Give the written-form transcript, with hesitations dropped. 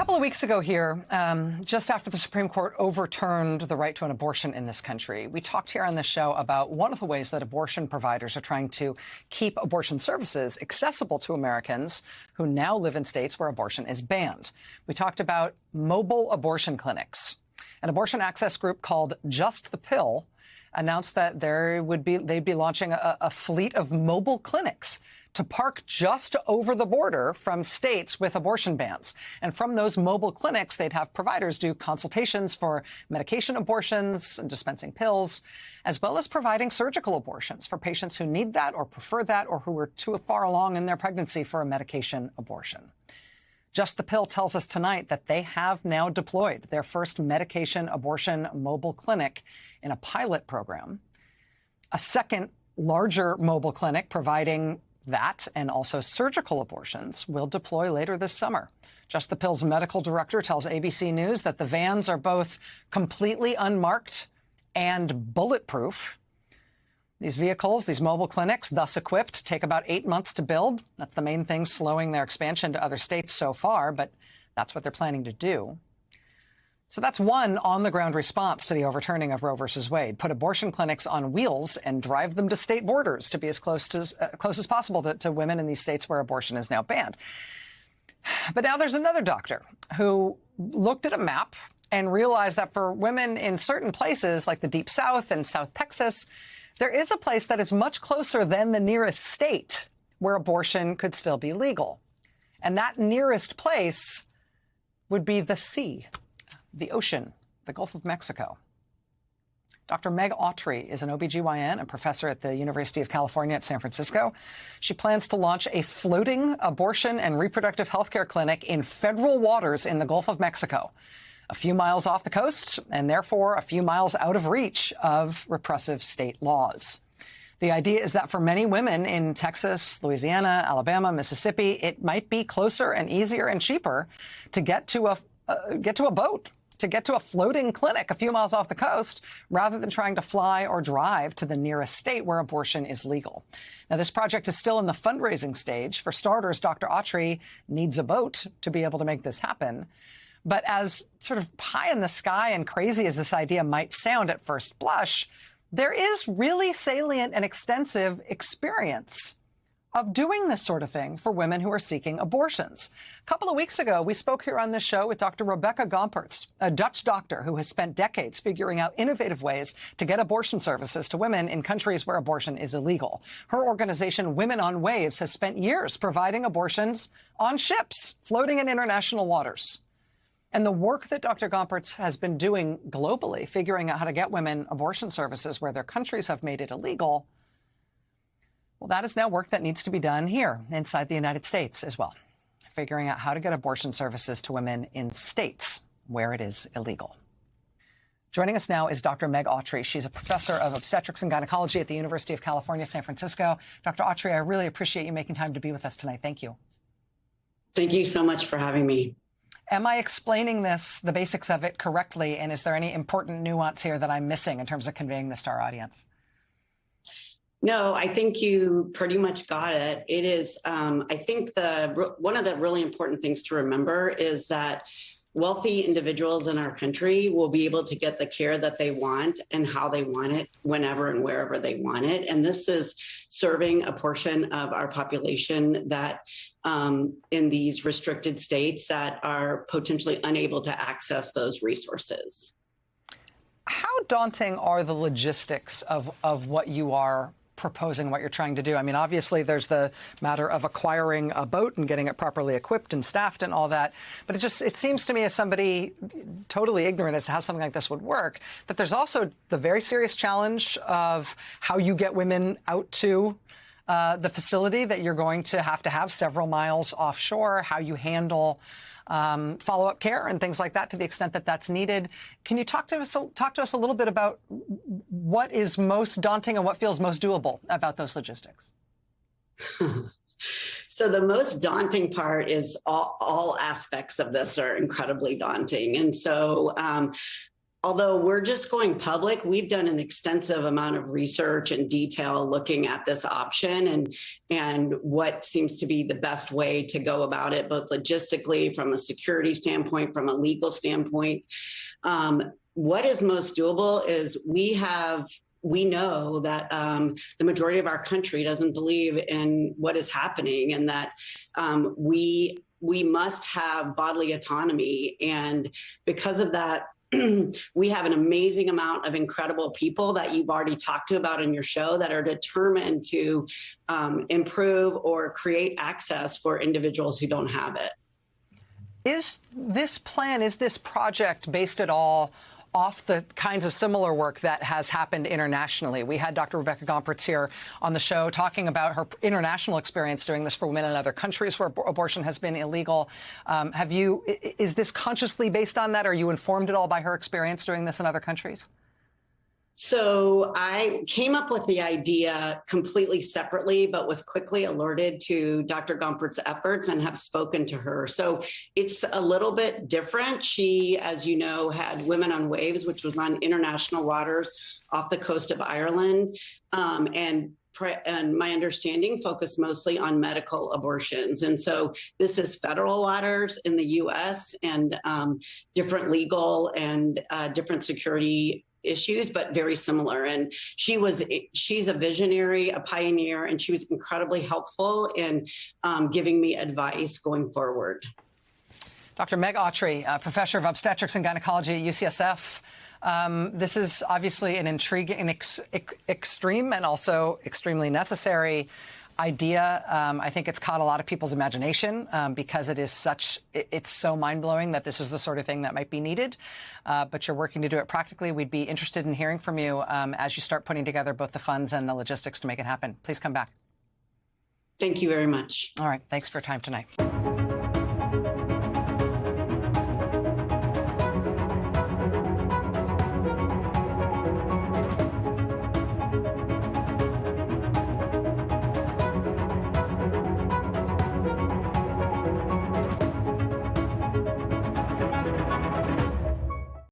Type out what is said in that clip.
couple of weeks ago here, just after the Supreme Court overturned the right to an abortion in this country, we talked here on this show about one of the ways that abortion providers are trying to keep abortion services accessible to Americans who now live in states where abortion is banned. We talked about mobile abortion clinics. An abortion access group called Just the Pill announced that they'd be launching a fleet of mobile clinics to park just over the border from states with abortion bans. And from those mobile clinics, they'd have providers do consultations for medication abortions and dispensing pills, as well as providing surgical abortions for patients who need that or prefer that or who are too far along in their pregnancy for a medication abortion. Just the Pill tells us tonight that they have now deployed their first medication abortion mobile clinic in a pilot program. A second larger mobile clinic providing that and also surgical abortions will deploy later this summer. Just the Pill's medical director tells ABC News that the vans are both completely unmarked and bulletproof. These vehicles, these mobile clinics, thus equipped, take about 8 months to build. That's the main thing slowing their expansion to other states so far, but that's what they're planning to do. So that's one on-the-ground response to the overturning of Roe versus Wade. Put abortion clinics on wheels and drive them to state borders to be as close as possible to women in these states where abortion is now banned. But now there's another doctor who looked at a map and realized that for women in certain places like the Deep South and South Texas, there is a place that is much closer than the nearest state where abortion could still be legal. And that nearest place would be the sea. The ocean, the Gulf of Mexico. Dr. Meg Autry is an OBGYN and professor at the University of California at San Francisco. She plans to launch a floating abortion and reproductive health care clinic in federal waters in the Gulf of Mexico, a few miles off the coast and therefore a few miles out of reach of repressive state laws. The idea is that for many women in Texas, Louisiana, Alabama, Mississippi, it might be closer and easier and cheaper to get to a boat, to get to a floating clinic a few miles off the coast, rather than trying to fly or drive to the nearest state where abortion is legal. Now, this project is still in the fundraising stage. For starters, Dr. Autry needs a boat to be able to make this happen. But as sort of pie in the sky and crazy as this idea might sound at first blush, there is really salient and extensive experience of doing this sort of thing for women who are seeking abortions. A couple of weeks ago, we spoke here on this show with Dr. Rebecca Gompertz, a Dutch doctor who has spent decades figuring out innovative ways to get abortion services to women in countries where abortion is illegal. Her organization, Women on Waves, has spent years providing abortions on ships floating in international waters. And the work that Dr. Gompertz has been doing globally, figuring out how to get women abortion services where their countries have made it illegal, well, that is now work that needs to be done here inside the United States as well, figuring out how to get abortion services to women in states where it is illegal. Joining us now is Dr. Meg Autry. She's a professor of obstetrics and gynecology at the University of California, San Francisco. Dr. Autry, I really appreciate you making time to be with us tonight. Thank you. Thank you so much for having me. Am I explaining the basics of it correctly? And is there any important nuance here that I'm missing in terms of conveying this to our audience? No, I think you pretty much got it. It is, I think one of the really important things to remember is that wealthy individuals in our country will be able to get the care that they want and how they want it, whenever and wherever they want it. And this is serving a portion of our population that in these restricted states that are potentially unable to access those resources. How daunting are the logistics of what you are proposing, what you're trying to do? I mean, obviously, there's the matter of acquiring a boat and getting it properly equipped and staffed and all that. But it seems to me, as somebody totally ignorant as to how something like this would work, that there's also the very serious challenge of how you get women out to the facility that you're going to have several miles offshore, how you handle follow-up care and things like that to the extent that that's needed. Can you talk to us a little bit about what is most daunting and what feels most doable about those logistics? So the most daunting part is all aspects of this are incredibly daunting. And so although we're just going public, we've done an extensive amount of research and detail looking at this option and what seems to be the best way to go about it, both logistically, from a security standpoint, from a legal standpoint. What is most doable is we know that the majority of our country doesn't believe in what is happening, and that we must have bodily autonomy. And because of that, we have an amazing amount of incredible people that you've already talked to about in your show that are determined to improve or create access for individuals who don't have it. Is this project based at all off the kinds of similar work that has happened internationally? We had Dr. Rebecca Gompertz here on the show talking about her international experience doing this for women in other countries where abortion has been illegal. Is this consciously based on that? Are you informed at all by her experience doing this in other countries? So I came up with the idea completely separately, but was quickly alerted to Dr. Gompertz's efforts and have spoken to her. So it's a little bit different. She, as you know, had Women on Waves, which was on international waters off the coast of Ireland. And my understanding focused mostly on medical abortions. And so this is federal waters in the U.S. and different legal and different security issues, but very similar. And she's a visionary, a pioneer, and she was incredibly helpful in giving me advice going forward. Dr. Meg Autry, professor of obstetrics and gynecology at UCSF. This is obviously an intriguing, extreme, and also extremely necessary idea. I think it's caught a lot of people's imagination because it's so mind-blowing that this is the sort of thing that might be needed. But you're working to do it practically. We'd be interested in hearing from you as you start putting together both the funds and the logistics to make it happen. Please come back. Thank you very much. All right. Thanks for your time tonight.